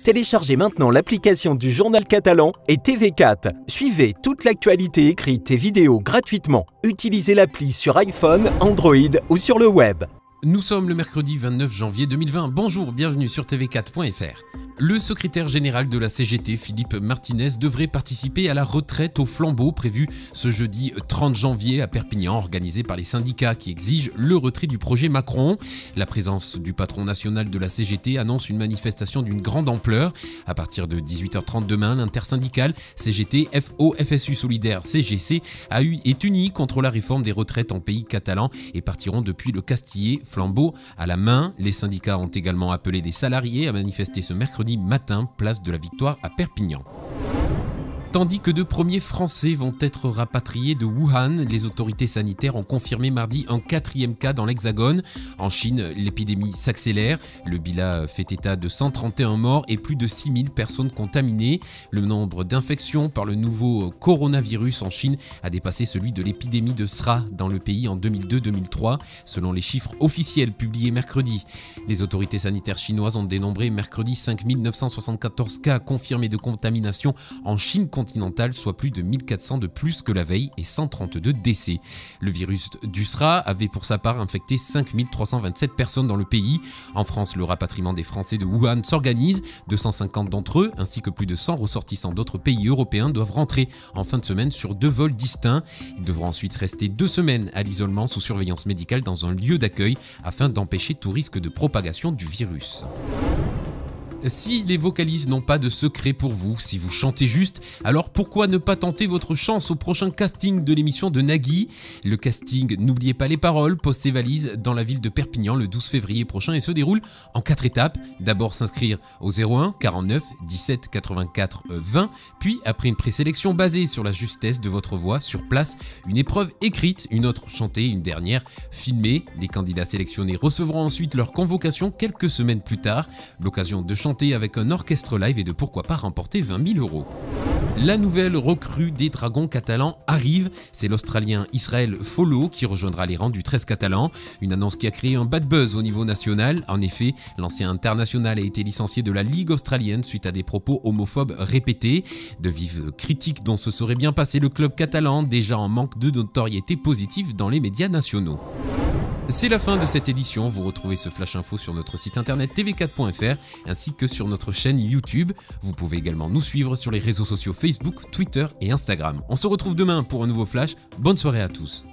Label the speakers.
Speaker 1: Téléchargez maintenant l'application du Journal Catalan et TV4. Suivez toute l'actualité écrite et vidéo gratuitement. Utilisez l'appli sur iPhone, Android ou sur le web.
Speaker 2: Nous sommes le mercredi 29 janvier 2020. Bonjour, bienvenue sur tv4.fr. Le secrétaire général de la CGT, Philippe Martinez, devrait participer à la retraite au flambeau prévue ce jeudi 30 janvier à Perpignan, organisé par les syndicats qui exigent le retrait du projet Macron. La présence du patron national de la CGT annonce une manifestation d'une grande ampleur. À partir de 18h30 demain, l'intersyndicale CGT FO FSU Solidaire CGC est unie contre la réforme des retraites en pays catalan et partiront depuis le Castillet, flambeau à la main. Les syndicats ont également appelé les salariés à manifester ce mercredi matin, place de la Victoire à Perpignan. Tandis que 2 premiers Français vont être rapatriés de Wuhan, les autorités sanitaires ont confirmé mardi un 4e cas dans l'Hexagone. En Chine, l'épidémie s'accélère. Le bilan fait état de 131 morts et plus de 6000 personnes contaminées. Le nombre d'infections par le nouveau coronavirus en Chine a dépassé celui de l'épidémie de SRA dans le pays en 2002-2003, selon les chiffres officiels publiés mercredi. Les autorités sanitaires chinoises ont dénombré mercredi 5974 cas confirmés de contamination en Chine continentale, soit plus de 1400 de plus que la veille et 132 décès. Le virus du SRA avait pour sa part infecté 5327 personnes dans le pays. En France, le rapatriement des Français de Wuhan s'organise. 250 d'entre eux, ainsi que plus de 100 ressortissants d'autres pays européens, doivent rentrer en fin de semaine sur 2 vols distincts. Ils devront ensuite rester 2 semaines à l'isolement sous surveillance médicale dans un lieu d'accueil afin d'empêcher tout risque de propagation du virus. Si les vocalises n'ont pas de secret pour vous, si vous chantez juste, alors pourquoi ne pas tenter votre chance au prochain casting de l'émission de Nagui? Le casting N'oubliez pas les paroles pose ses valises dans la ville de Perpignan le 12 février prochain et se déroule en 4 étapes. D'abord s'inscrire au 01 49 17 84 20, puis après une présélection basée sur la justesse de votre voix sur place, une épreuve écrite, une autre chantée, une dernière filmée. Les candidats sélectionnés recevront ensuite leur convocation quelques semaines plus tard, l'occasion de chanter avec un orchestre live et de pourquoi pas remporter 20 000 €. La nouvelle recrue des Dragons catalans arrive, c'est l'Australien Israel Follo qui rejoindra les rangs du 13 catalan, une annonce qui a créé un bad buzz au niveau national. En effet, l'ancien international a été licencié de la Ligue australienne suite à des propos homophobes répétés, de vives critiques dont se serait bien passé le club catalan, déjà en manque de notoriété positive dans les médias nationaux. C'est la fin de cette édition, vous retrouvez ce flash info sur notre site internet tv4.fr ainsi que sur notre chaîne YouTube. Vous pouvez également nous suivre sur les réseaux sociaux Facebook, Twitter et Instagram. On se retrouve demain pour un nouveau flash, bonne soirée à tous.